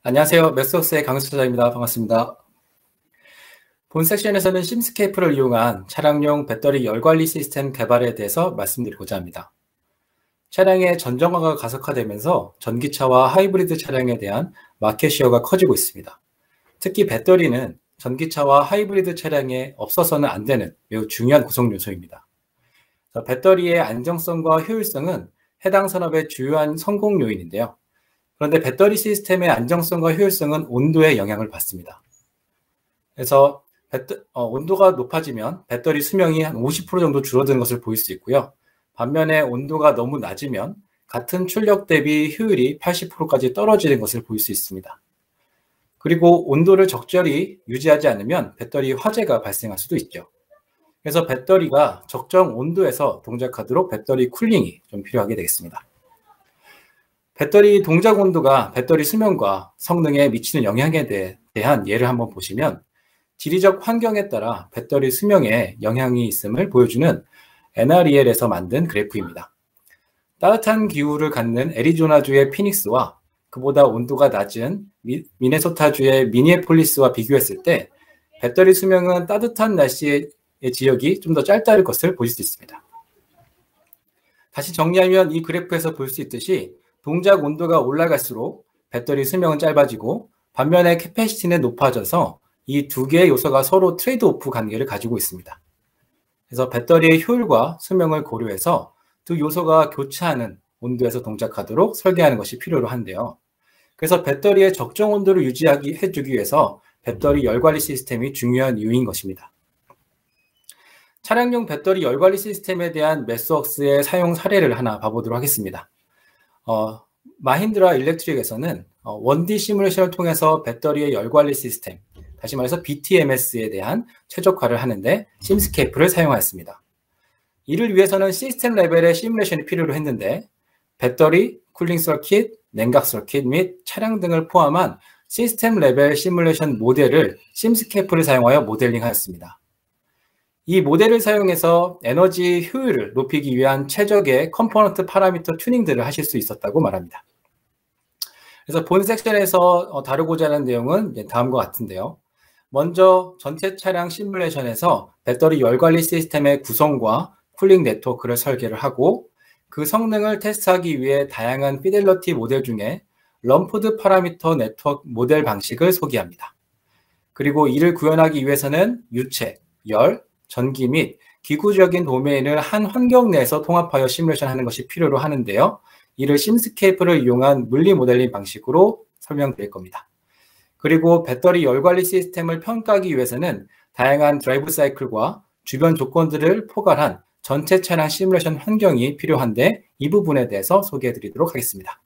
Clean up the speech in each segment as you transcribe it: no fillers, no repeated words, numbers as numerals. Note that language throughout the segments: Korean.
안녕하세요. 매스웍스의 강수차장입니다. 반갑습니다. 본 섹션에서는 심스케이프를 이용한 차량용 배터리 열관리 시스템 개발에 대해서 말씀드리고자 합니다. 차량의 전정화가 가속화되면서 전기차와 하이브리드 차량에 대한 마켓 시어가 커지고 있습니다. 특히 배터리는 전기차와 하이브리드 차량에 없어서는 안 되는 매우 중요한 구성 요소입니다. 배터리의 안정성과 효율성은 해당 산업의 주요한 성공 요인인데요. 그런데 배터리 시스템의 안정성과 효율성은 온도에 영향을 받습니다. 그래서 온도가 높아지면 배터리 수명이 한 50% 정도 줄어드는 것을 보일 수 있고요. 반면에 온도가 너무 낮으면 같은 출력 대비 효율이 80%까지 떨어지는 것을 보일 수 있습니다. 그리고 온도를 적절히 유지하지 않으면 배터리 화재가 발생할 수도 있죠. 그래서 배터리가 적정 온도에서 동작하도록 배터리 쿨링이 좀 필요하게 되겠습니다. 배터리 동작 온도가 배터리 수명과 성능에 미치는 영향에 대한 예를 한번 보시면 지리적 환경에 따라 배터리 수명에 영향이 있음을 보여주는 NREL에서 만든 그래프입니다. 따뜻한 기후를 갖는 애리조나주의 피닉스와 그보다 온도가 낮은 미네소타주의 미니애폴리스와 비교했을 때 배터리 수명은 따뜻한 날씨의 지역이 좀 더 짧다는 것을 보실 수 있습니다. 다시 정리하면 이 그래프에서 볼 수 있듯이 동작 온도가 올라갈수록 배터리 수명은 짧아지고 반면에 캐패시티는 높아져서 이 두 개의 요소가 서로 트레이드 오프 관계를 가지고 있습니다. 그래서 배터리의 효율과 수명을 고려해서 두 요소가 교차하는 온도에서 동작하도록 설계하는 것이 필요로 한데요. 그래서 배터리의 적정 온도를 해주기 위해서 배터리 열관리 시스템이 중요한 이유인 것입니다. 차량용 배터리 열관리 시스템에 대한 매스웍스의 사용 사례를 하나 봐보도록 하겠습니다. 마힌드라 일렉트릭에서는 1D 시뮬레이션을 통해서 배터리의 열관리 시스템, 다시 말해서 BTMS에 대한 최적화를 하는데 심스케이프를 사용하였습니다. 이를 위해서는 시스템 레벨의 시뮬레이션이 필요로 했는데 배터리, 쿨링 서킷, 냉각 서킷 및 차량 등을 포함한 시스템 레벨 시뮬레이션 모델을 심스케이프를 사용하여 모델링하였습니다. 이 모델을 사용해서 에너지 효율을 높이기 위한 최적의 컴포넌트 파라미터 튜닝들을 하실 수 있었다고 말합니다. 그래서 본 섹션에서 다루고자 하는 내용은 다음과 같은데요. 먼저 전체 차량 시뮬레이션에서 배터리 열관리 시스템의 구성과 쿨링 네트워크를 설계를 하고 그 성능을 테스트하기 위해 다양한 피델러티 모델 중에 럼프드 파라미터 네트워크 모델 방식을 소개합니다. 그리고 이를 구현하기 위해서는 유체, 열, 전기 및 기구적인 도메인을 한 환경 내에서 통합하여 시뮬레이션 하는 것이 필요로 하는데요. 이를 심스케이프를 이용한 물리 모델링 방식으로 설명드릴 겁니다. 그리고 배터리 열관리 시스템을 평가하기 위해서는 다양한 드라이브 사이클과 주변 조건들을 포괄한 전체 차량 시뮬레이션 환경이 필요한데 이 부분에 대해서 소개해 드리도록 하겠습니다.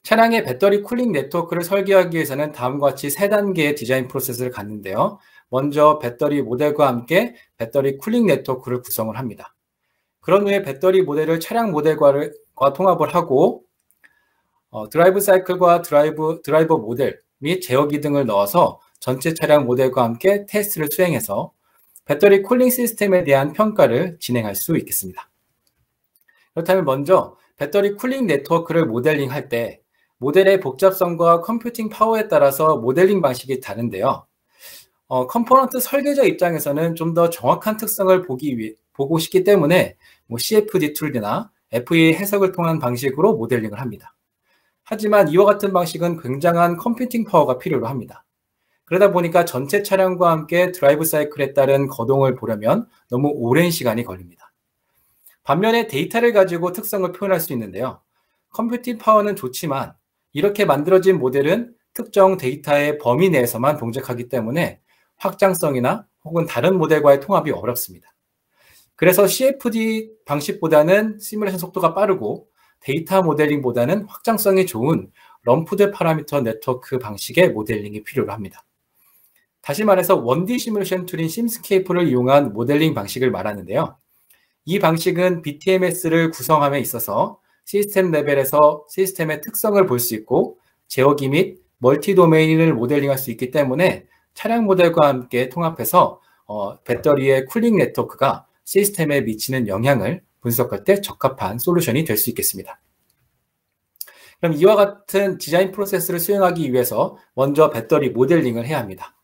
차량의 배터리 쿨링 네트워크를 설계하기 위해서는 다음과 같이 3단계의 디자인 프로세스를 갖는데요. 먼저 배터리 모델과 함께 배터리 쿨링 네트워크를 구성을 합니다. 그런 후에 배터리 모델을 차량 모델과 통합을 하고 드라이브 사이클과 드라이버 모델 및 제어기 등을 넣어서 전체 차량 모델과 함께 테스트를 수행해서 배터리 쿨링 시스템에 대한 평가를 진행할 수 있겠습니다. 그렇다면 먼저 배터리 쿨링 네트워크를 모델링할 때 모델의 복잡성과 컴퓨팅 파워에 따라서 모델링 방식이 다른데요. 컴포넌트 설계자 입장에서는 좀 더 정확한 특성을 보고 싶기 때문에 CFD 툴이나 FEA 해석을 통한 방식으로 모델링을 합니다. 하지만 이와 같은 방식은 굉장한 컴퓨팅 파워가 필요로 합니다. 그러다 보니까 전체 차량과 함께 드라이브 사이클에 따른 거동을 보려면 너무 오랜 시간이 걸립니다. 반면에 데이터를 가지고 특성을 표현할 수 있는데요. 컴퓨팅 파워는 좋지만 이렇게 만들어진 모델은 특정 데이터의 범위 내에서만 동작하기 때문에 확장성이나 혹은 다른 모델과의 통합이 어렵습니다. 그래서 CFD 방식보다는 시뮬레이션 속도가 빠르고 데이터 모델링보다는 확장성이 좋은 럼프드 파라미터 네트워크 방식의 모델링이 필요로 합니다. 다시 말해서 1D 시뮬레이션 툴인 심스케이프를 이용한 모델링 방식을 말하는데요. 이 방식은 BTMS를 구성함에 있어서 시스템 레벨에서 시스템의 특성을 볼 수 있고 제어기 및 멀티 도메인을 모델링할 수 있기 때문에 차량 모델과 함께 통합해서 배터리의 쿨링 네트워크가 시스템에 미치는 영향을 분석할 때 적합한 솔루션이 될 수 있겠습니다. 그럼 이와 같은 디자인 프로세스를 수행하기 위해서 먼저 배터리 모델링을 해야 합니다.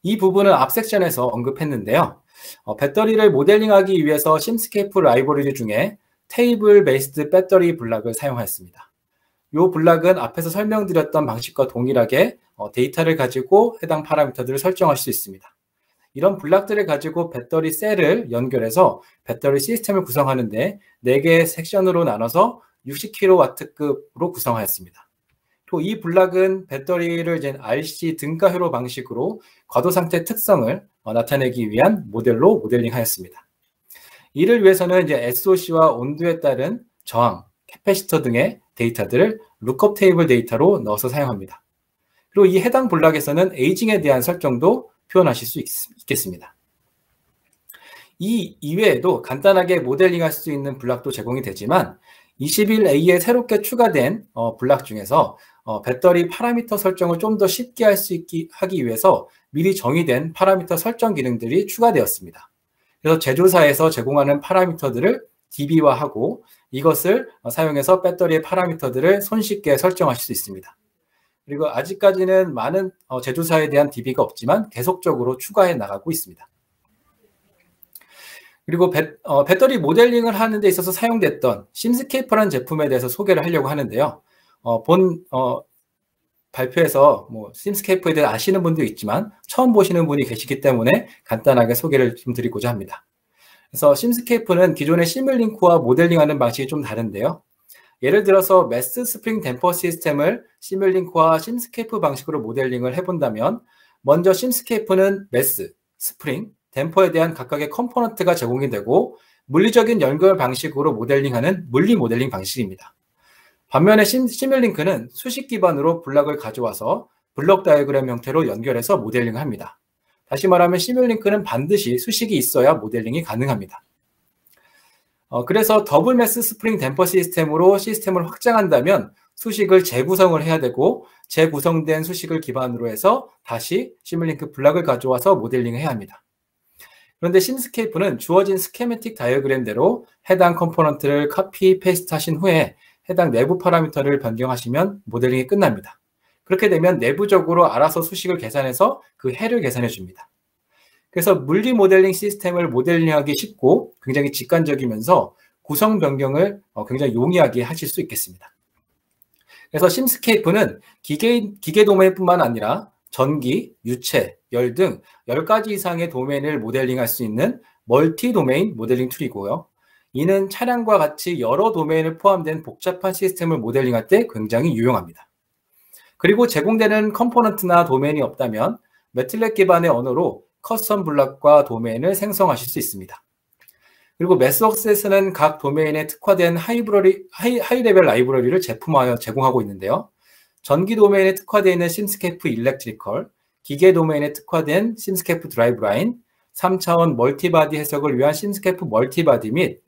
이 부분은 앞 섹션에서 언급했는데요. 배터리를 모델링하기 위해서 심스케이프 라이브러리 중에 테이블 베이스드 배터리 블락을 사용하였습니다. 이 블락은 앞에서 설명드렸던 방식과 동일하게 데이터를 가지고 해당 파라미터들을 설정할 수 있습니다. 이런 블락들을 가지고 배터리 셀을 연결해서 배터리 시스템을 구성하는데 4개의 섹션으로 나눠서 60kW급으로 구성하였습니다. 또 이 블락은 배터리를 이제 RC 등가회로 방식으로 과도 상태 특성을 나타내기 위한 모델로 모델링하였습니다. 이를 위해서는 이제 SOC와 온도에 따른 저항, 캐패시터 등의 데이터들을 룩업 테이블 데이터로 넣어서 사용합니다. 그리고 이 해당 블락에서는 에이징에 대한 설정도 표현하실 수 있겠습니다. 이 이외에도 간단하게 모델링할 수 있는 블락도 제공이 되지만 21A에 새롭게 추가된 블락 중에서 배터리 파라미터 설정을 좀 더 쉽게 하기 위해서 미리 정의된 파라미터 설정 기능들이 추가되었습니다. 그래서 제조사에서 제공하는 파라미터들을 DB화하고 이것을 사용해서 배터리의 파라미터들을 손쉽게 설정하실 수 있습니다. 그리고 아직까지는 많은 제조사에 대한 DB가 없지만 계속적으로 추가해 나가고 있습니다. 그리고 배터리 모델링을 하는 데 있어서 사용됐던 심스케이프라는 제품에 대해서 소개를 하려고 하는데요. 발표에서 심스케이프에 대해 아시는 분도 있지만 처음 보시는 분이 계시기 때문에 간단하게 소개를 좀 드리고자 합니다. 그래서 심스케이프는 기존의 시뮬링크와 모델링하는 방식이 좀 다른데요. 예를 들어서 매스 스프링 댐퍼 시스템을 시뮬링크와 심스케이프 방식으로 모델링을 해본다면 먼저 심스케이프는 매스, 스프링, 댐퍼에 대한 각각의 컴포넌트가 제공이 되고 물리적인 연결 방식으로 모델링하는 물리 모델링 방식입니다. 반면에 시뮬링크는 수식 기반으로 블럭을 가져와서 블럭 다이어그램 형태로 연결해서 모델링을 합니다. 다시 말하면 시뮬링크는 반드시 수식이 있어야 모델링이 가능합니다. 그래서 더블 매스 스프링 댐퍼 시스템으로 시스템을 확장한다면 수식을 재구성을 해야 되고 재구성된 수식을 기반으로 해서 다시 시뮬링크 블럭을 가져와서 모델링을 해야 합니다. 그런데 심스케이프는 주어진 스케매틱 다이어그램대로 해당 컴포넌트를 카피, 페이스트 하신 후에 해당 내부 파라미터를 변경하시면 모델링이 끝납니다. 그렇게 되면 내부적으로 알아서 수식을 계산해서 그 해를 계산해 줍니다. 그래서 물리 모델링 시스템을 모델링하기 쉽고 굉장히 직관적이면서 구성 변경을 굉장히 용이하게 하실 수 있겠습니다. 그래서 심스케이프는 기계 도메인뿐만 아니라 전기, 유체, 열 등 10가지 이상의 도메인을 모델링할 수 있는 멀티 도메인 모델링 툴이고요. 이는 차량과 같이 여러 도메인을 포함된 복잡한 시스템을 모델링할 때 굉장히 유용합니다. 그리고 제공되는 컴포넌트나 도메인이 없다면 매틀렛 기반의 언어로 커스텀 블럭과 도메인을 생성하실 수 있습니다. 그리고 매스웍스에서는 각 도메인에 특화된 하이레벨 라이브러리를 제품화하여 제공하고 있는데요. 전기 도메인에 특화되어 있는 심스케이프 일렉트리컬, 기계 도메인에 특화된 심스케이프 드라이브 라인, 3차원 멀티바디 해석을 위한 심스케이프 멀티바디 및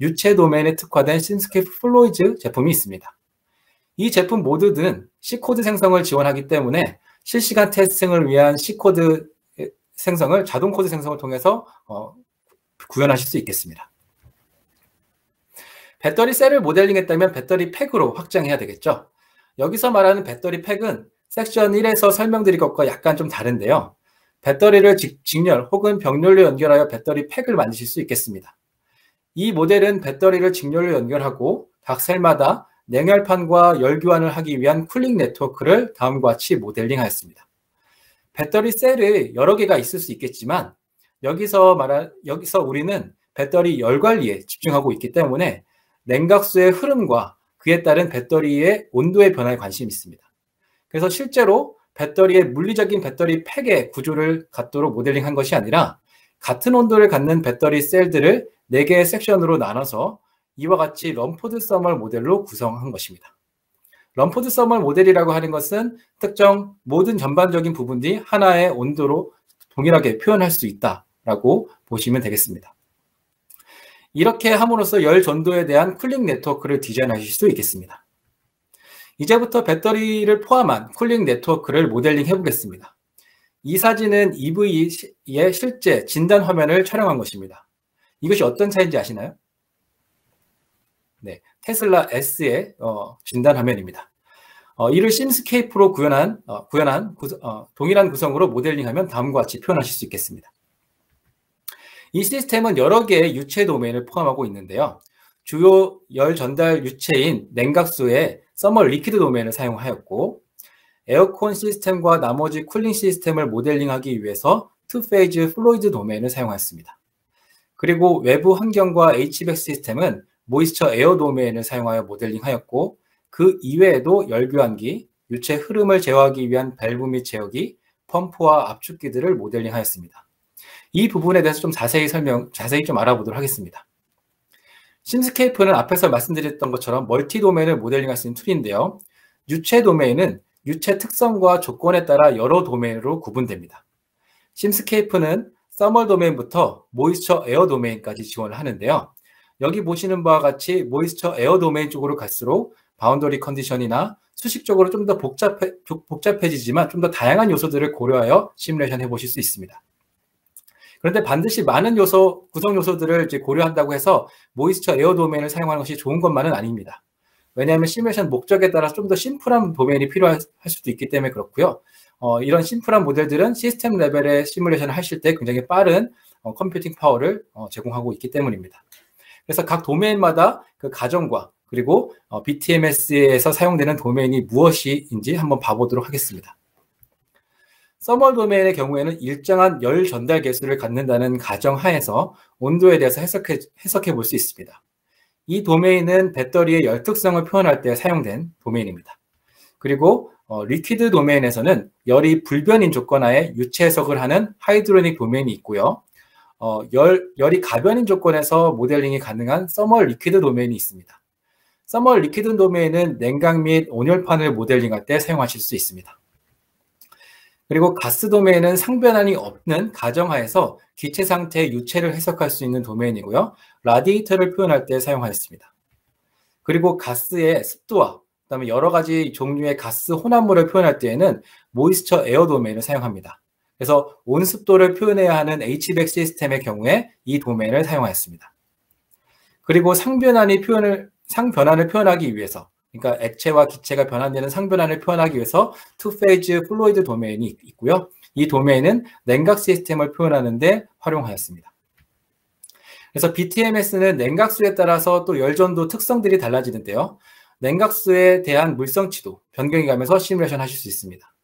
유체 도메인에 특화된 심스케이프 플로이즈 제품이 있습니다. 이 제품 모두는 C코드 생성을 지원하기 때문에 실시간 테스팅을 위한 C코드 생성을 자동 코드 생성을 통해서 구현하실 수 있겠습니다. 배터리 셀을 모델링했다면 배터리 팩으로 확장해야 되겠죠. 여기서 말하는 배터리 팩은 섹션 1에서 설명드린 것과 약간 좀 다른데요. 배터리를 직렬 혹은 병렬로 연결하여 배터리 팩을 만드실 수 있겠습니다. 이 모델은 배터리를 직렬로 연결하고 각 셀마다 냉열판과 열교환을 하기 위한 쿨링 네트워크를 다음과 같이 모델링하였습니다. 배터리 셀이 여러 개가 있을 수 있겠지만 여기서 우리는 배터리 열 관리에 집중하고 있기 때문에 냉각수의 흐름과 그에 따른 배터리의 온도의 변화에 관심이 있습니다. 그래서 실제로 배터리의 물리적인 배터리 팩의 구조를 갖도록 모델링한 것이 아니라 같은 온도를 갖는 배터리 셀들을 4개의 섹션으로 나눠서 이와 같이 럼포드 서멀 모델로 구성한 것입니다. 럼포드 서멀 모델이라고 하는 것은 특정 모든 전반적인 부분들이 하나의 온도로 동일하게 표현할 수 있다라고 보시면 되겠습니다. 이렇게 함으로써 열 전도에 대한 쿨링 네트워크를 디자인하실 수 있겠습니다. 이제부터 배터리를 포함한 쿨링 네트워크를 모델링 해보겠습니다. 이 사진은 EV의 실제 진단 화면을 촬영한 것입니다. 이것이 어떤 차이인지 아시나요? 네, 테슬라 S의 진단 화면입니다. 이를 심스케이프로 구현한 동일한 구성으로 모델링하면 다음과 같이 표현하실 수 있겠습니다. 이 시스템은 여러 개의 유체 도메인을 포함하고 있는데요. 주요 열 전달 유체인 냉각수의 서멀 리퀴드 도메인을 사용하였고, 에어컨 시스템과 나머지 쿨링 시스템을 모델링하기 위해서 투페이즈 플로이드 도메인을 사용하였습니다. 그리고 외부 환경과 HVAC 시스템은 모이스처 에어 도메인을 사용하여 모델링하였고, 그 이외에도 열교환기, 유체 흐름을 제어하기 위한 밸브 및 제어기, 펌프와 압축기들을 모델링하였습니다. 이 부분에 대해서 좀 자세히 좀 알아보도록 하겠습니다. 심스케이프는 앞에서 말씀드렸던 것처럼 멀티 도메인을 모델링할 수 있는 툴인데요. 유체 도메인은 유체 특성과 조건에 따라 여러 도메인으로 구분됩니다. 심스케이프는 서멀 도메인부터 모이스처 에어 도메인까지 지원을 하는데요. 여기 보시는 바와 같이 모이스처 에어 도메인 쪽으로 갈수록 바운더리 컨디션이나 수식적으로 좀 더 복잡해지지만 좀 더 다양한 요소들을 고려하여 시뮬레이션 해보실 수 있습니다. 그런데 반드시 많은 구성 요소들을 이제 고려한다고 해서 모이스처 에어 도메인을 사용하는 것이 좋은 것만은 아닙니다. 왜냐하면 시뮬레이션 목적에 따라 좀 더 심플한 도메인이 필요할 수도 있기 때문에 그렇고요. 이런 심플한 모델들은 시스템 레벨의 시뮬레이션을 하실 때 굉장히 빠른 컴퓨팅 파워를 제공하고 있기 때문입니다. 그래서 각 도메인마다 그 가정과 그리고 BTMS에서 사용되는 도메인이 무엇인지 한번 봐보도록 하겠습니다. 서멀 도메인의 경우에는 일정한 열 전달 개수를 갖는다는 가정하에서 온도에 대해서 해석해 볼 수 있습니다. 이 도메인은 배터리의 열 특성을 표현할 때 사용된 도메인입니다. 그리고 리퀴드 도메인에서는 열이 불변인 조건 하에 유체 해석을 하는 하이드로닉 도메인이 있고요. 열이 가변인 조건에서 모델링이 가능한 서멀 리퀴드 도메인이 있습니다. 서멀 리퀴드 도메인은 냉각 및 온열판을 모델링할 때 사용하실 수 있습니다. 그리고 가스 도메인은 상변환이 없는 가정하에서 기체 상태의 유체를 해석할 수 있는 도메인이고요. 라디에이터를 표현할 때 사용하였습니다. 그리고 가스의 습도와 그다음에 여러 가지 종류의 가스 혼합물을 표현할 때에는 모이스처 에어 도메인을 사용합니다. 그래서 온습도를 표현해야 하는 HVAC 시스템의 경우에 이 도메인을 사용하였습니다. 그리고 상변환을 표현하기 위해서, 그러니까 액체와 기체가 변환되는 상변환을 표현하기 위해서 투페이즈 플로이드 도메인이 있고요. 이 도메인은 냉각 시스템을 표현하는 데 활용하였습니다. 그래서 BTMS는 냉각수에 따라서 또 열전도 특성들이 달라지는데요. 냉각수에 대한 물성치도 변경이 가면서 시뮬레이션 하실 수 있습니다.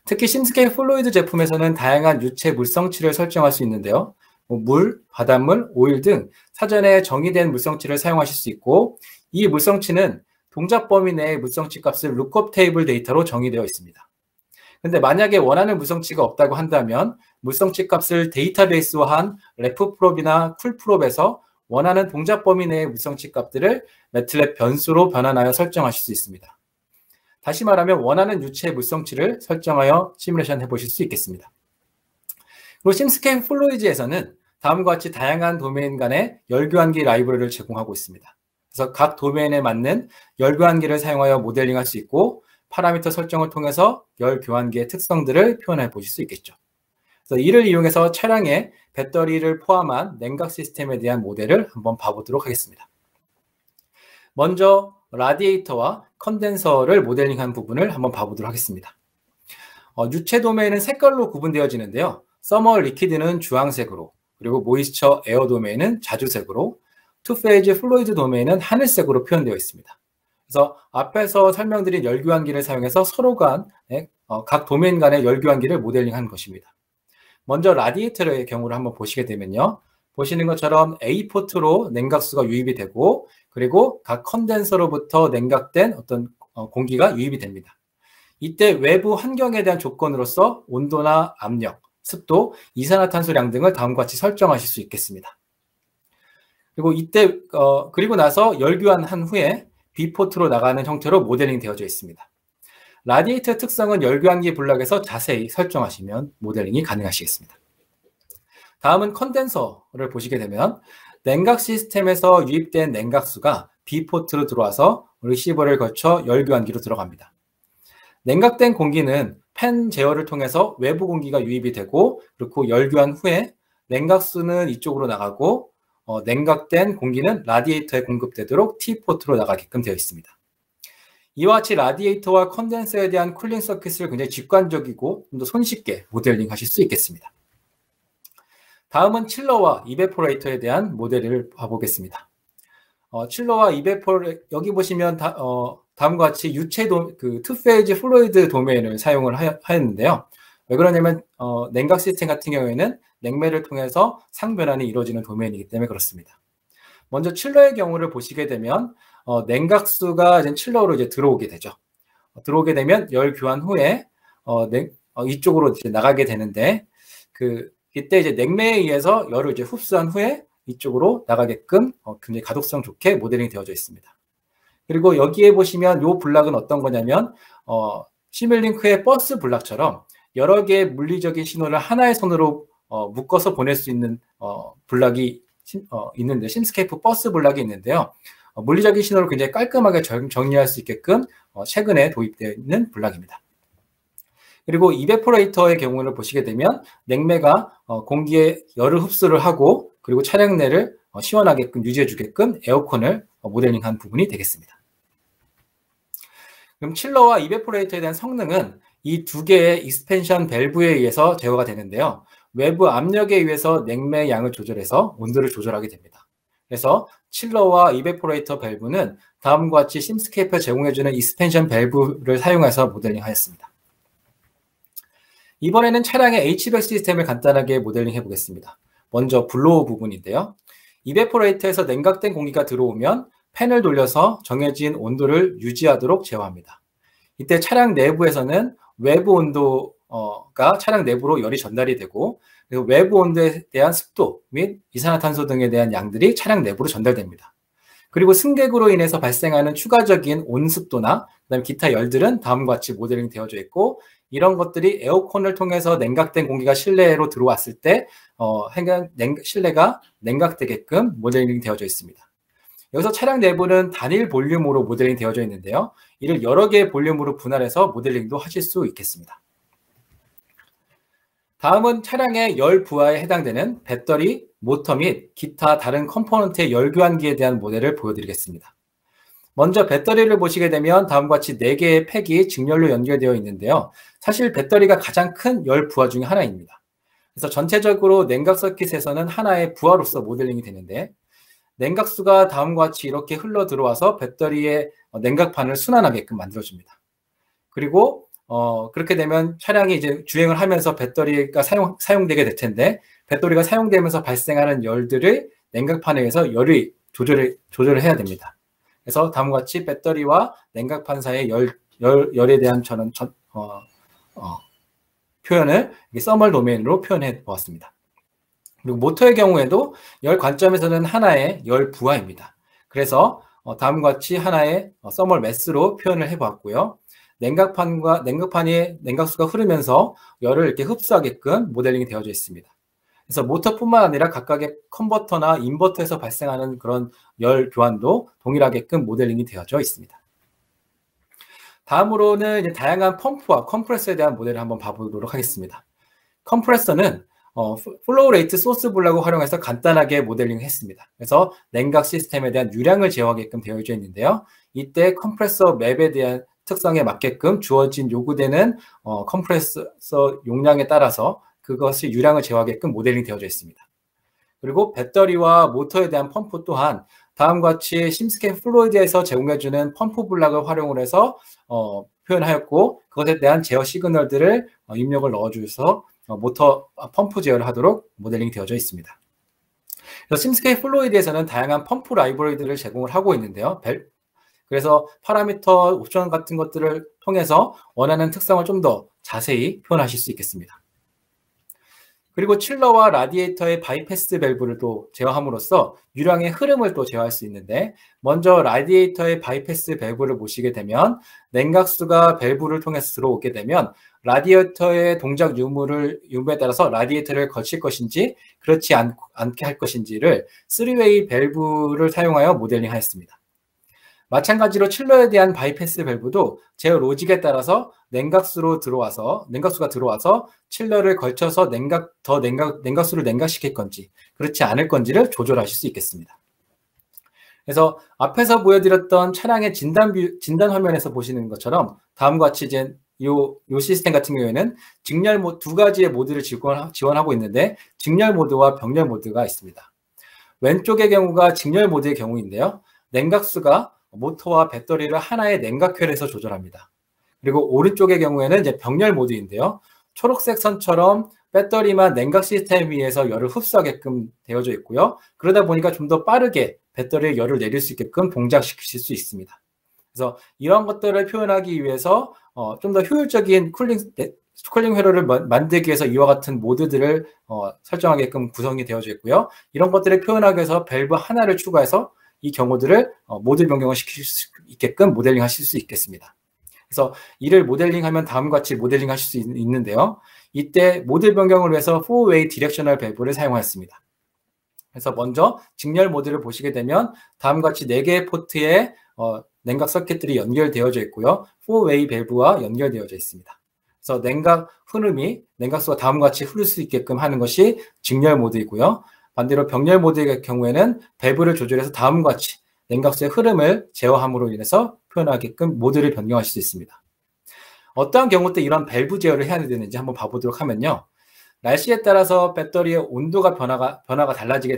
특히 심스케이프 플로이드 제품에서는 다양한 유체 물성치를 설정할 수 있는데요. 물, 바닷물, 오일 등 사전에 정의된 물성치를 사용하실 수 있고, 이 물성치는 동작 범위 내의 물성치 값을 룩업 테이블 데이터로 정의되어 있습니다. 근데 만약에 원하는 물성치가 없다고 한다면 물성치 값을 데이터베이스화한 레프프롭이나 쿨프롭에서 원하는 동작 범위 내의 물성치 값들을 매틀랩 변수로 변환하여 설정하실 수 있습니다. 다시 말하면 원하는 유체 물성치를 설정하여 시뮬레이션 해보실 수 있겠습니다. 그리고 심스케이프 플로이드에서는 다음과 같이 다양한 도메인 간의 열교환기 라이브러리를 제공하고 있습니다. 그래서 각 도메인에 맞는 열교환기를 사용하여 모델링할 수 있고, 파라미터 설정을 통해서 열교환기의 특성들을 표현해 보실 수 있겠죠. 그래서 이를 이용해서 차량의 배터리를 포함한 냉각 시스템에 대한 모델을 한번 봐보도록 하겠습니다. 먼저 라디에이터와 컨덴서를 모델링한 부분을 한번 봐보도록 하겠습니다. 유체 도메인은 색깔로 구분되어지는데요. 서멀 리퀴드는 주황색으로, 그리고 모이스처 에어 도메인은 자주색으로, 투페이즈 플로이드 도메인은 하늘색으로 표현되어 있습니다. 그래서 앞에서 설명드린 열교환기를 사용해서 서로 간 각 도메인 간의 열교환기를 모델링한 것입니다. 먼저 라디에이터의 경우를 한번 보시게 되면요. 보시는 것처럼 A 포트로 냉각수가 유입이 되고, 그리고 각 컨덴서로부터 냉각된 어떤 공기가 유입이 됩니다. 이때 외부 환경에 대한 조건으로서 온도나 압력, 습도, 이산화탄소량 등을 다음과 같이 설정하실 수 있겠습니다. 그리고 그리고 나서 열교환한 후에 B포트로 나가는 형태로 모델링 되어져 있습니다. 라디에이터 특성은 열교환기 블록에서 자세히 설정하시면 모델링이 가능하시겠습니다. 다음은 컨덴서를 보시게 되면 냉각 시스템에서 유입된 냉각수가 B포트로 들어와서 리시버를 거쳐 열교환기로 들어갑니다. 냉각된 공기는 팬 제어를 통해서 외부 공기가 유입이 되고, 그리고 열교환 후에 냉각수는 이쪽으로 나가고, 냉각된 공기는 라디에이터에 공급되도록 T포트로 나가게끔 되어 있습니다. 이와 같이 라디에이터와 컨덴서에 대한 쿨링 서킷을 굉장히 직관적이고 좀 더 손쉽게 모델링 하실 수 있겠습니다. 다음은 칠러와 이베포레이터에 대한 모델을 봐보겠습니다. 칠러와 이베포레이터, 여기 보시면 다음과 같이 유체 투페이지 플루이드 도메인을 사용을 하였는데요. 왜 그러냐면 냉각 시스템 같은 경우에는 냉매를 통해서 상변환이 이루어지는 도메인이기 때문에 그렇습니다. 먼저 칠러의 경우를 보시게 되면 냉각수가 이제 칠러로 이제 들어오게 되죠. 들어오게 되면 열 교환 후에 이쪽으로 이제 나가게 되는데 이때 이제 냉매에 의해서 열을 이제 흡수한 후에 이쪽으로 나가게끔 굉장히 가독성 좋게 모델링이 되어져 있습니다. 그리고 여기에 보시면 이 블락은 어떤 거냐면 시뮬링크의 버스 블락처럼 여러 개의 물리적인 신호를 하나의 선으로 묶어서 보낼 수 있는 블락이 있는데 심스케이프 버스 블락이 있는데요. 물리적인 신호를 굉장히 깔끔하게 정리할 수 있게끔 최근에 도입되어 있는 블락입니다. 그리고 이베포레이터의 경우를 보시게 되면 냉매가 공기에 열을 흡수를 하고 그리고 차량 내를 시원하게끔 유지해 주게끔 에어컨을 모델링한 부분이 되겠습니다. 그럼 칠러와 이베포레이터에 대한 성능은 이 두 개의 익스펜션 밸브에 의해서 제어가 되는데요. 외부 압력에 의해서 냉매 양을 조절해서 온도를 조절하게 됩니다. 그래서 칠러와 이베포레이터 밸브는 다음과 같이 심스케이프에 제공해주는 익스펜션 밸브를 사용해서 모델링 하였습니다. 이번에는 차량의 HVAC 시스템을 간단하게 모델링 해보겠습니다. 먼저 블로우 부분인데요. 이베포레이터에서 냉각된 공기가 들어오면 팬을 돌려서 정해진 온도를 유지하도록 제어합니다. 이때 차량 내부에서는 외부 온도가 차량 내부로 열이 전달이 되고 그리고 외부 온도에 대한 습도 및 이산화탄소 등에 대한 양들이 차량 내부로 전달됩니다. 그리고 승객으로 인해서 발생하는 추가적인 온습도나 그다음에 기타 열들은 다음과 같이 모델링 되어져 있고 이런 것들이 에어컨을 통해서 냉각된 공기가 실내로 들어왔을 때 실내가 냉각되게끔 모델링 되어져 있습니다. 여기서 차량 내부는 단일 볼륨으로 모델링 되어져 있는데요. 이를 여러 개의 볼륨으로 분할해서 모델링도 하실 수 있겠습니다. 다음은 차량의 열 부하에 해당되는 배터리, 모터 및 기타 다른 컴포넌트의 열 교환기에 대한 모델을 보여드리겠습니다. 먼저 배터리를 보시게 되면 다음과 같이 4개의 팩이 직렬로 연결되어 있는데요. 사실 배터리가 가장 큰 열 부하 중에 하나입니다. 그래서 전체적으로 냉각 서킷에서는 하나의 부하로서 모델링이 되는데 냉각수가 다음과 같이 이렇게 흘러 들어와서 배터리의 냉각판을 순환하게끔 만들어줍니다. 그리고 그렇게 되면 차량이 이제 주행을 하면서 배터리가 사용되게 될 텐데 배터리가 사용되면서 발생하는 열들을 냉각판에 의해서 열이 조절을 해야 됩니다. 그래서 다음과 같이 배터리와 냉각판 사이의 열에 대한 표현을 서멀 도메인으로 표현해 보았습니다. 그리고 모터의 경우에도 열 관점에서는 하나의 열 부하입니다. 그래서 다음과 같이 하나의 서멀 매스로 표현을 해보았고요. 냉각판에 냉각수가 흐르면서 열을 이렇게 흡수하게끔 모델링이 되어져 있습니다. 그래서 모터뿐만 아니라 각각의 컨버터나 인버터에서 발생하는 그런 열 교환도 동일하게끔 모델링이 되어져 있습니다. 다음으로는 이제 다양한 펌프와 컴프레서에 대한 모델을 한번 봐보도록 하겠습니다. 컴프레서는 플로우 레이트 소스 블락을 활용해서 간단하게 모델링을 했습니다. 그래서 냉각 시스템에 대한 유량을 제어하게끔 되어져 있는데요. 이때 컴프레서 맵에 대한 특성에 맞게끔 주어진 요구되는 컴프레서 용량에 따라서 그것이 유량을 제어하게끔 모델링 되어져 있습니다. 그리고 배터리와 모터에 대한 펌프 또한 다음과 같이 심스케이프 플루이드에서 제공해주는 펌프 블락을 활용을 해서 표현하였고 그것에 대한 제어 시그널들을 입력을 넣어줘서 모터 펌프 제어를 하도록 모델링 되어져 있습니다. 그래서 심스케이프 플루이드에서는 다양한 펌프 라이브러리들을 제공을 하고 있는데요. 그래서 파라미터 옵션 같은 것들을 통해서 원하는 특성을 좀 더 자세히 표현하실 수 있겠습니다. 그리고 칠러와 라디에이터의 바이패스 밸브를 또 제어함으로써 유량의 흐름을 또 제어할 수 있는데 먼저 라디에이터의 바이패스 밸브를 보시게 되면 냉각수가 밸브를 통해서 들어오게 되면 라디에이터의 동작 유무에 따라서 라디에이터를 거칠 것인지 그렇지 않게 할 것인지를 3웨이 밸브를 사용하여 모델링 하였습니다. 마찬가지로 칠러에 대한 바이패스 밸브도 제어 로직에 따라서 냉각수가 들어와서 칠러를 걸쳐서 냉각수를 냉각시킬 건지 그렇지 않을 건지를 조절하실 수 있겠습니다. 그래서 앞에서 보여드렸던 차량의 진단 화면에서 보시는 것처럼 다음과 같이 이제 요 시스템 같은 경우에는 직렬 두 가지의 모드를 지원하고 있는데 직렬 모드와 병렬 모드가 있습니다. 왼쪽의 경우가 직렬 모드의 경우인데요. 냉각수가 모터와 배터리를 하나의 냉각회로에서 조절합니다. 그리고 오른쪽의 경우에는 이제 병렬 모드인데요. 초록색 선처럼 배터리만 냉각 시스템 위에서 열을 흡수하게끔 되어져 있고요. 그러다 보니까 좀 더 빠르게 배터리에 열을 내릴 수 있게끔 동작시킬 수 있습니다. 그래서 이런 것들을 표현하기 위해서 좀 더 효율적인 쿨링 회로를 만들기 위해서 이와 같은 모드들을 설정하게끔 구성이 되어져 있고요. 이런 것들을 표현하기 위해서 밸브 하나를 추가해서 이 경우들을 모드 변경을 시킬 수 있게끔 모델링 하실 수 있겠습니다. 그래서 이를 모델링하면 다음과 같이 모델링 하실 수 있는데요. 이때 모드 변경을 위해서 4-way 디렉셔널 밸브를 사용하였습니다. 그래서 먼저 직렬 모드를 보시게 되면 다음과 같이 4개의 포트에 냉각 서킷들이 연결되어져 있고요. 4-way 밸브와 연결되어져 있습니다. 그래서 냉각 흐름이 냉각수가 다음과 같이 흐를 수 있게끔 하는 것이 직렬 모드이고요. 반대로 병렬 모드의 경우에는 밸브를 조절해서 다음과 같이 냉각수의 흐름을 제어함으로 인해서 표현하게끔 모드를 변경하실 수 있습니다. 어떠한 경우 때 이런 밸브 제어를 해야 되는지 한번 봐보도록 하면요. 날씨에 따라서 배터리의 온도 변화가 달라지게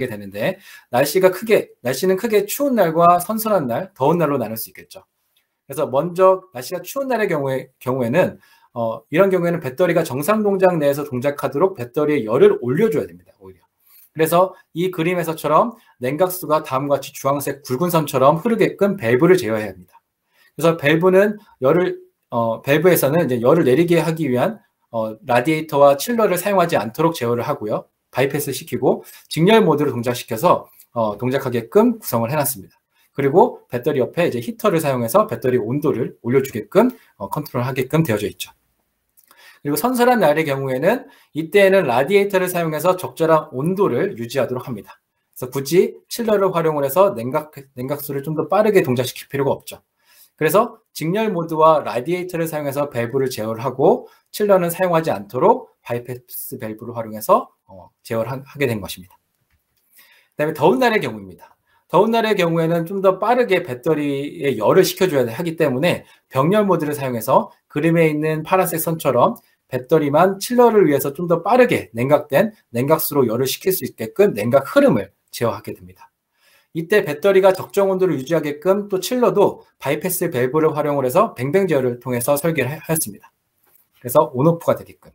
되는데 날씨는 크게 추운 날과 선선한 날, 더운 날로 나눌 수 있겠죠. 그래서 먼저 날씨가 추운 날의 경우에는 이런 경우에는 배터리가 정상 동작 내에서 동작하도록 배터리에 열을 올려줘야 됩니다. 오히려. 그래서 이 그림에서처럼 냉각수가 다음과 같이 주황색 굵은 선처럼 흐르게끔 밸브를 제어해야 합니다. 그래서 밸브에서는 이제 열을 내리게 하기 위한 라디에이터와 칠러를 사용하지 않도록 제어를 하고요. 바이패스 시키고 직렬 모드로 동작시켜서 동작하게끔 구성을 해놨습니다. 그리고 배터리 옆에 이제 히터를 사용해서 배터리 온도를 올려주게끔 컨트롤하게끔 되어져 있죠. 그리고 선선한 날의 경우에는 이때에는 라디에이터를 사용해서 적절한 온도를 유지하도록 합니다. 그래서 굳이 칠러를 활용을 해서 냉각수를 좀 더 빠르게 동작시킬 필요가 없죠. 그래서 직렬 모드와 라디에이터를 사용해서 밸브를 제어를 하고 칠러는 사용하지 않도록 바이패스 밸브를 활용해서 제어를 하게 된 것입니다. 그다음에 더운 날의 경우입니다. 더운 날의 경우에는 좀 더 빠르게 배터리에 열을 식혀줘야 하기 때문에 병렬 모드를 사용해서 그림에 있는 파란색 선처럼 배터리만 칠러를 위해서 좀 더 빠르게 냉각된 냉각수로 열을 식힐 수 있게끔 냉각 흐름을 제어하게 됩니다. 이때 배터리가 적정 온도를 유지하게끔 또 칠러도 바이패스 밸브를 활용을 해서 뱅뱅 제어를 통해서 설계를 하였습니다. 그래서 온오프가 되게끔.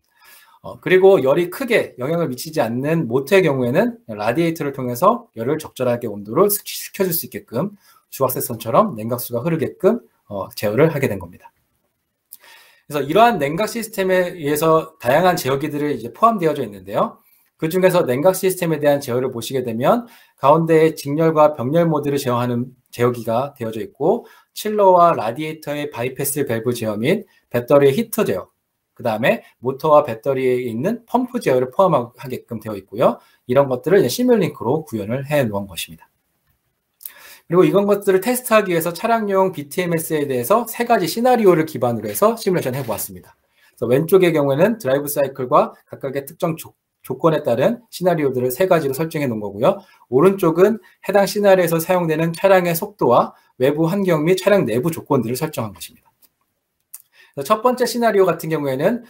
그리고 열이 크게 영향을 미치지 않는 모터의 경우에는 라디에이터를 통해서 열을 적절하게 온도를 식혀줄 수 있게끔 주황색 선처럼 냉각수가 흐르게끔 제어를 하게 된 겁니다. 그래서 이러한 냉각 시스템에 의해서 다양한 제어기들이 이제 포함되어져 있는데요. 그 중에서 냉각 시스템에 대한 제어를 보시게 되면 가운데에 직렬과 병렬 모드를 제어하는 제어기가 되어져 있고 칠러와 라디에이터의 바이패스 밸브 제어 및 배터리의 히터 제어, 그 다음에 모터와 배터리에 있는 펌프 제어를 포함하게끔 되어 있고요. 이런 것들을 이제 시뮬링크로 구현을 해 놓은 것입니다. 그리고 이런 것들을 테스트하기 위해서 차량용 BTMS에 대해서 3가지 시나리오를 기반으로 해서 시뮬레이션 해보았습니다. 그래서 왼쪽의 경우에는 드라이브 사이클과 각각의 특정 조건에 따른 시나리오들을 3가지로 설정해 놓은 거고요. 오른쪽은 해당 시나리오에서 사용되는 차량의 속도와 외부 환경 및 차량 내부 조건들을 설정한 것입니다. 첫 번째 시나리오 같은 경우에는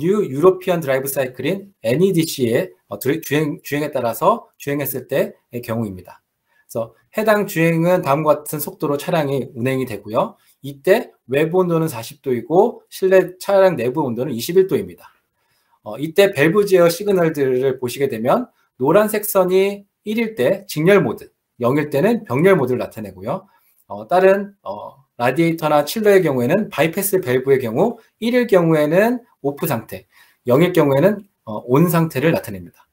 New European Drive Cycle인 NEDC의 주행에 따라서 주행했을 때의 경우입니다. 그래서 해당 주행은 다음과 같은 속도로 차량이 운행이 되고요. 이때 외부 온도는 40도이고 실내 차량 내부 온도는 21도입니다. 이때 밸브 제어 시그널들을 보시게 되면 노란색 선이 1일 때 직렬 모드, 0일 때는 병렬 모드를 나타내고요. 다른 라디에이터나 칠러의 경우에는 바이패스 밸브의 경우 1일 경우에는 오프 상태, 0일 경우에는 온 상태를 나타냅니다.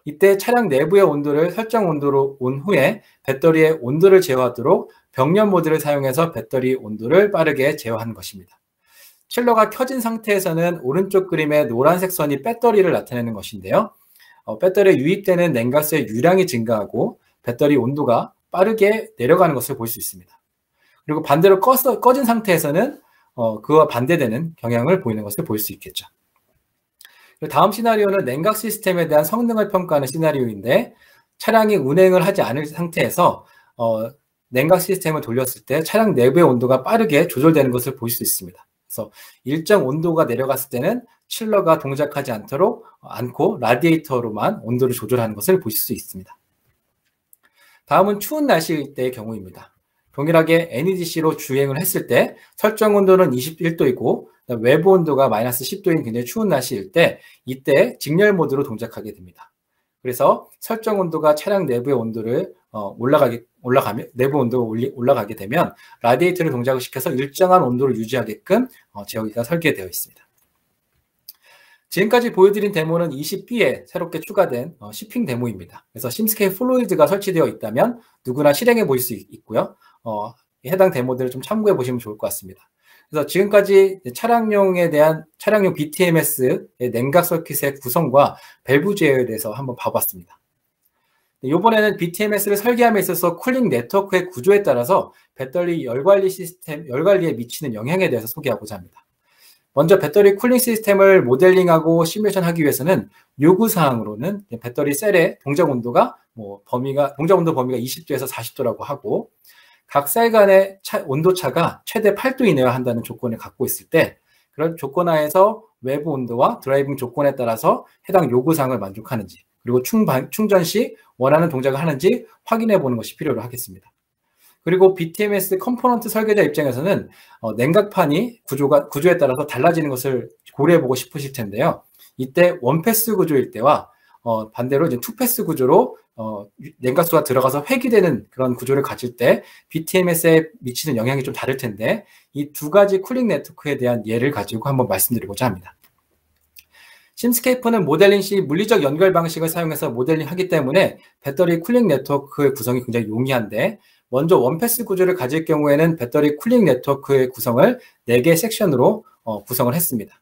이때 차량 내부의 온도를 설정 온도로 온 후에 배터리의 온도를 제어하도록 병렬 모드를 사용해서 배터리 온도를 빠르게 제어하는 것입니다. 칠러가 켜진 상태에서는 오른쪽 그림의 노란색 선이 배터리를 나타내는 것인데요. 배터리에 유입되는 냉각수의 유량이 증가하고 배터리 온도가 빠르게 내려가는 것을 볼 수 있습니다. 그리고 반대로 꺼진 상태에서는 그와 반대되는 경향을 보이는 것을 볼 수 있겠죠. 다음 시나리오는 냉각 시스템에 대한 성능을 평가하는 시나리오인데 차량이 운행을 하지 않을 상태에서 냉각 시스템을 돌렸을 때 차량 내부의 온도가 빠르게 조절되는 것을 볼 수 있습니다. 그래서 일정 온도가 내려갔을 때는 칠러가 동작하지 않고 라디에이터로만 온도를 조절하는 것을 보실 수 있습니다. 다음은 추운 날씨일 때의 경우입니다. 동일하게 NEDC로 주행을 했을 때 설정 온도는 21도이고 외부 온도가 마이너스 10도인 굉장히 추운 날씨일 때 이때 직렬 모드로 동작하게 됩니다. 그래서 설정 온도가 차량 내부의 온도를 내부 온도가 올라가게 되면 라디에이터를 동작을 시켜서 일정한 온도를 유지하게끔 제어기가 설계되어 있습니다. 지금까지 보여드린 데모는 20B에 새롭게 추가된 시핑 데모입니다. 그래서 심스케이프 플루이드가 설치되어 있다면 누구나 실행해 보실 수 있고요. 해당 데모들을 좀 참고해 보시면 좋을 것 같습니다. 그래서 지금까지 차량용 BTMS의 냉각 서킷의 구성과 밸브 제어에 대해서 한번 봐봤습니다. 이번에는 BTMS를 설계함에 있어서 쿨링 네트워크의 구조에 따라서 배터리 열관리에 미치는 영향에 대해서 소개하고자 합니다. 먼저 배터리 쿨링 시스템을 모델링하고 시뮬레이션 하기 위해서는 요구사항으로는 배터리 셀의 동작 온도 범위가 20도에서 40도라고 하고 각 셀 간의 온도차가 최대 8도 이내여야 한다는 조건을 갖고 있을 때 그런 조건 하에서 외부 온도와 드라이빙 조건에 따라서 해당 요구사항을 만족하는지 그리고 충전 시 원하는 동작을 하는지 확인해 보는 것이 필요로 하겠습니다. 그리고 BTMS 컴포넌트 설계자 입장에서는 냉각판이 구조에 따라서 달라지는 것을 고려해 보고 싶으실 텐데요. 이때 원패스 구조일 때와 반대로 이제 투패스 구조로 냉각수가 들어가서 회귀되는 그런 구조를 가질 때 BTMS에 미치는 영향이 좀 다를 텐데 이 두 가지 쿨링 네트워크에 대한 예를 가지고 한번 말씀드리고자 합니다. 심스케이프는 모델링 시 물리적 연결 방식을 사용해서 모델링하기 때문에 배터리 쿨링 네트워크의 구성이 굉장히 용이한데 먼저 원패스 구조를 가질 경우에는 배터리 쿨링 네트워크의 구성을 4개 섹션으로 구성을 했습니다.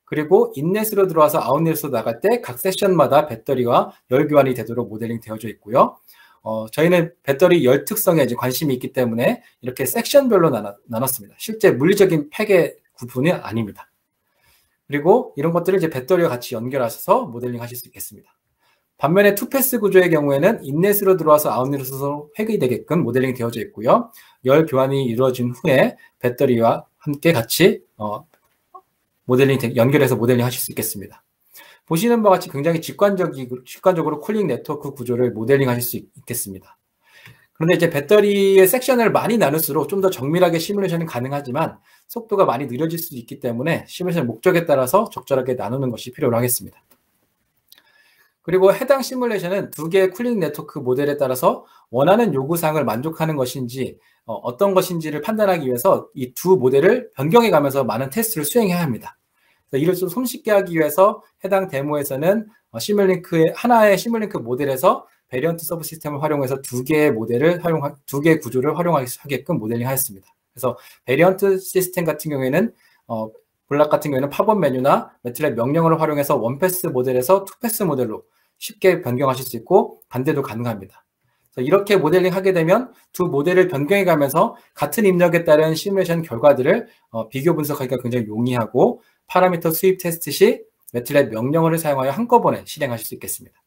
그리고 인넷으로 들어와서 아웃넷으로 나갈 때 각 섹션마다 배터리와 열 교환이 되도록 모델링 되어져 있고요. 저희는 배터리 열 특성에 이제 관심이 있기 때문에 이렇게 섹션별로 나눴습니다. 실제 물리적인 팩의 구분이 아닙니다. 그리고 이런 것들을 이제 배터리와 같이 연결하셔서 모델링 하실 수 있겠습니다. 반면에 투패스 구조의 경우에는 인넷으로 들어와서 아웃넷으로 회귀되게끔 모델링 되어져 있고요. 열 교환이 이루어진 후에 배터리와 함께 같이 연결해서 모델링 하실 수 있겠습니다. 보시는 바와 같이 굉장히 직관적으로 쿨링 네트워크 구조를 모델링 하실 수 있겠습니다. 그런데 이제 배터리의 섹션을 많이 나눌수록 좀 더 정밀하게 시뮬레이션이 가능하지만 속도가 많이 느려질 수 있기 때문에 시뮬레이션 목적에 따라서 적절하게 나누는 것이 필요로 하겠습니다. 그리고 해당 시뮬레이션은 2개의 쿨링 네트워크 모델에 따라서 원하는 요구사항을 만족하는 것인지 어떤 것인지를 판단하기 위해서 이 두 모델을 변경해 가면서 많은 테스트를 수행해야 합니다. 이를 좀 손쉽게 하기 위해서 해당 데모에서는 하나의 시뮬링크 모델에서 베리언트 서브 시스템을 활용해서 2개의 구조를 활용하게끔 모델링 하였습니다. 그래서 베리언트 시스템 같은 경우에는 블락 같은 경우에는 팝업 메뉴나 매트랩 명령어를 활용해서 원패스 모델에서 투패스 모델로 쉽게 변경하실 수 있고 반대도 가능합니다. 그래서 이렇게 모델링 하게 되면 두 모델을 변경해 가면서 같은 입력에 따른 시뮬레이션 결과들을 비교 분석하기가 굉장히 용이하고 파라미터 수입 테스트 시 매트랩 명령어를 사용하여 한꺼번에 실행하실 수 있겠습니다.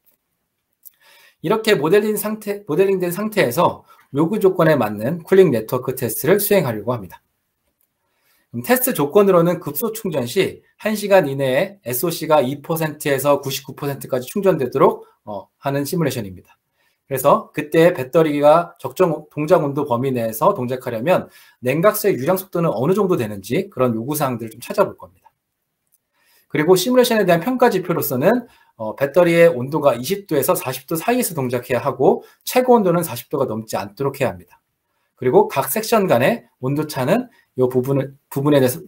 이렇게 모델링된 상태에서 요구 조건에 맞는 쿨링 네트워크 테스트를 수행하려고 합니다. 테스트 조건으로는 급소 충전 시 1시간 이내에 SOC가 2%에서 99%까지 충전되도록 하는 시뮬레이션입니다. 그래서 그때 배터리가 적정 동작 온도 범위 내에서 동작하려면 냉각수의 유량 속도는 어느 정도 되는지 그런 요구사항들을 좀 찾아볼 겁니다. 그리고 시뮬레이션에 대한 평가 지표로서는 배터리의 온도가 20도에서 40도 사이에서 동작해야 하고 최고 온도는 40도가 넘지 않도록 해야 합니다. 그리고 각 섹션 간의 온도차는 이 부분에 대해서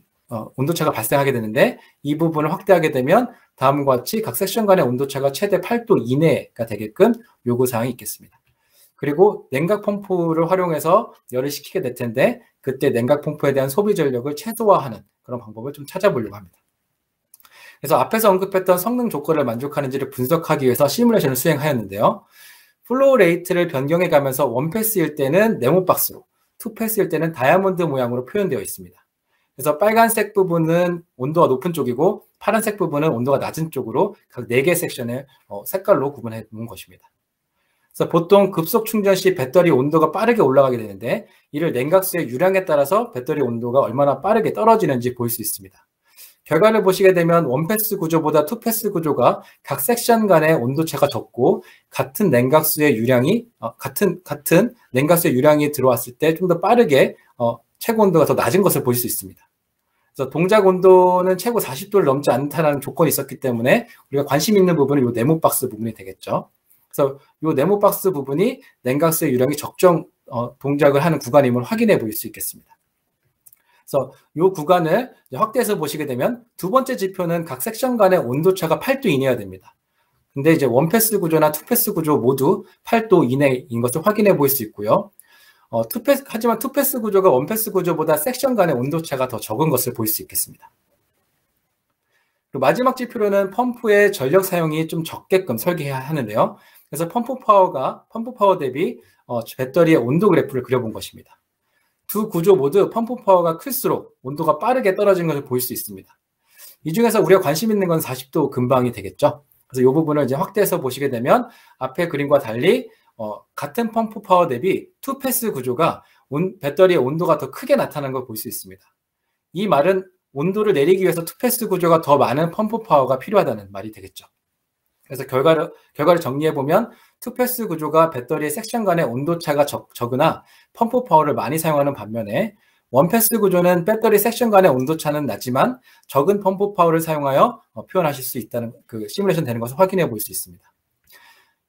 온도차가 발생하게 되는데 이 부분을 확대하게 되면 다음과 같이 각 섹션 간의 온도차가 최대 8도 이내가 되게끔 요구사항이 있겠습니다. 그리고 냉각 펌프를 활용해서 열을 식히게 될 텐데 그때 냉각 펌프에 대한 소비 전력을 최소화하는 그런 방법을 좀 찾아보려고 합니다. 그래서 앞에서 언급했던 성능 조건을 만족하는지를 분석하기 위해서 시뮬레이션을 수행하였는데요. 플로우 레이트를 변경해 가면서 원패스일 때는 네모 박스로, 투패스일 때는 다이아몬드 모양으로 표현되어 있습니다. 그래서 빨간색 부분은 온도가 높은 쪽이고 파란색 부분은 온도가 낮은 쪽으로 각 4개 섹션을 색깔로 구분해 놓은 것입니다. 그래서 보통 급속 충전 시 배터리 온도가 빠르게 올라가게 되는데 이를 냉각수의 유량에 따라서 배터리 온도가 얼마나 빠르게 떨어지는지 볼 수 있습니다. 결과를 보시게 되면 원패스 구조보다 투패스 구조가 각 섹션 간의 온도차가 적고 같은 냉각수의 유량이 같은 냉각수의 유량이 들어왔을 때 좀 더 빠르게 최고 온도가 더 낮은 것을 볼 수 있습니다. 그래서 동작 온도는 최고 40도를 넘지 않다는 조건이 있었기 때문에 우리가 관심 있는 부분은 이 네모 박스 부분이 되겠죠. 그래서 이 네모 박스 부분이 냉각수의 유량이 적정 동작을 하는 구간임을 확인해 볼 수 있겠습니다. 그래서 이 구간을 확대해서 보시게 되면 두 번째 지표는 각 섹션 간의 온도차가 8도 이내여야 됩니다. 근데 이제 원패스 구조나 투패스 구조 모두 8도 이내인 것을 확인해 볼 수 있고요. 하지만 투패스 구조가 원패스 구조보다 섹션 간의 온도차가 더 적은 것을 볼 수 있겠습니다. 그리고 마지막 지표로는 펌프의 전력 사용이 좀 적게끔 설계해야 하는데요. 그래서 펌프 파워 대비 배터리의 온도 그래프를 그려본 것입니다. 두 구조 모두 펌프 파워가 클수록 온도가 빠르게 떨어지는 것을 볼 수 있습니다. 이 중에서 우리가 관심 있는 건 40도 근방이 되겠죠. 그래서 이 부분을 이제 확대해서 보시게 되면 앞에 그림과 달리 같은 펌프 파워 대비 투패스 구조가 배터리의 온도가 더 크게 나타나는 걸 볼 수 있습니다. 이 말은 온도를 내리기 위해서 투패스 구조가 더 많은 펌프 파워가 필요하다는 말이 되겠죠. 그래서 결과를 정리해보면 투패스 구조가 배터리의 섹션 간의 온도차가 적으나 펌프 파워를 많이 사용하는 반면에 원패스 구조는 배터리 섹션 간의 온도차는 낮지만 적은 펌프 파워를 사용하여 표현하실 수 있다는 시뮬레이션 되는 것을 확인해 볼 수 있습니다.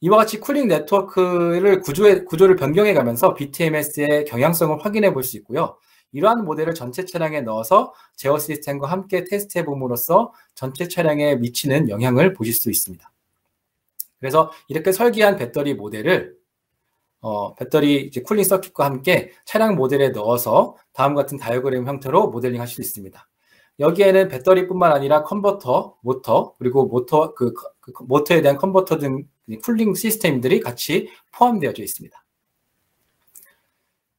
이와 같이 쿨링 네트워크를 구조를 변경해 가면서 BTMS의 경향성을 확인해 볼 수 있고요. 이러한 모델을 전체 차량에 넣어서 제어 시스템과 함께 테스트해 봄으로써 전체 차량에 미치는 영향을 보실 수 있습니다. 그래서 이렇게 설계한 배터리 모델을 배터리 이제 쿨링 서킷과 함께 차량 모델에 넣어서 다음 같은 다이어그램 형태로 모델링 하실 수 있습니다. 여기에는 배터리뿐만 아니라 컨버터, 모터, 그리고 모터에 대한 컨버터 등 쿨링 시스템들이 같이 포함되어 있습니다.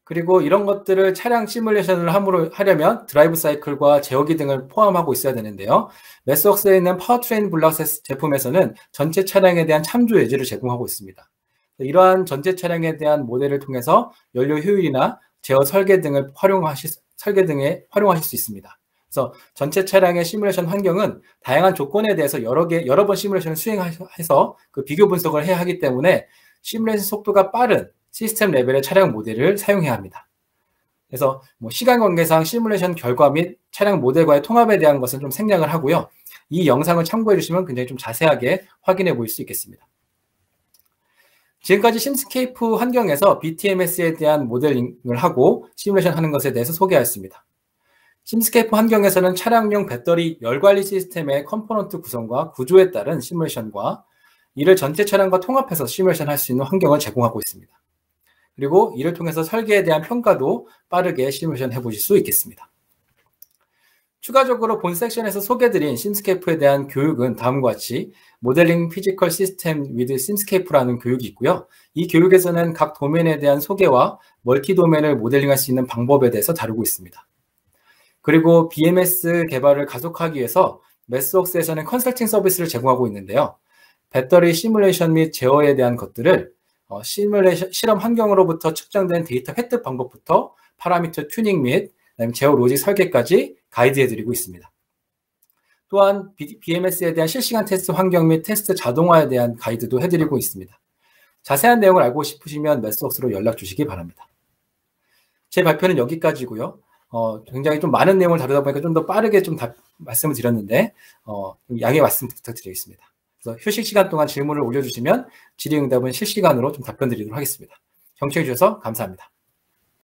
그리고 이런 것들을 차량 시뮬레이션을 하려면 드라이브 사이클과 제어기 등을 포함하고 있어야 되는데요. 매스웍스에 있는 파워트레인 블럭 제품에서는 전체 차량에 대한 참조 예제를 제공하고 있습니다. 이러한 전체 차량에 대한 모델을 통해서 연료 효율이나 제어 설계 등을 활용하실 수 있습니다. 그래서 전체 차량의 시뮬레이션 환경은 다양한 조건에 대해서 여러 번 시뮬레이션을 수행해서 비교 분석을 해야 하기 때문에 시뮬레이션 속도가 빠른 시스템 레벨의 차량 모델을 사용해야 합니다. 그래서 시간 관계상 시뮬레이션 결과 및 차량 모델과의 통합에 대한 것은 좀 생략을 하고요. 이 영상을 참고해 주시면 굉장히 좀 자세하게 확인해 볼 수 있겠습니다. 지금까지 심스케이프 환경에서 BTMS에 대한 모델링을 하고 시뮬레이션 하는 것에 대해서 소개하였습니다. 심스케이프 환경에서는 차량용 배터리 열관리 시스템의 컴포넌트 구성과 구조에 따른 시뮬레이션과 이를 전체 차량과 통합해서 시뮬레이션 할 수 있는 환경을 제공하고 있습니다. 그리고 이를 통해서 설계에 대한 평가도 빠르게 시뮬레이션 해보실 수 있겠습니다. 추가적으로 본 섹션에서 소개드린 심스케이프에 대한 교육은 다음과 같이 모델링 피지컬 시스템 위드 심스케이프라는 교육이 있고요. 이 교육에서는 각 도면에 대한 소개와 멀티 도면을 모델링할 수 있는 방법에 대해서 다루고 있습니다. 그리고 BMS 개발을 가속하기 위해서 매스웍스에서는 컨설팅 서비스를 제공하고 있는데요. 배터리 시뮬레이션 및 제어에 대한 것들을 시뮬레이션 실험 환경으로부터 측정된 데이터 획득 방법부터 파라미터 튜닝 및 제어 로직 설계까지 가이드해드리고 있습니다. 또한 BMS에 대한 실시간 테스트 환경 및 테스트 자동화에 대한 가이드도 해드리고 있습니다. 자세한 내용을 알고 싶으시면 매스웍스로 연락 주시기 바랍니다. 제 발표는 여기까지고요. 굉장히 좀 많은 내용을 다루다 보니까 좀 더 빠르게 좀 말씀을 드렸는데 양해 말씀 부탁드리겠습니다. 그래서 휴식 시간 동안 질문을 올려주시면 질의응답은 실시간으로 좀 답변 드리도록 하겠습니다. 경청해 주셔서 감사합니다.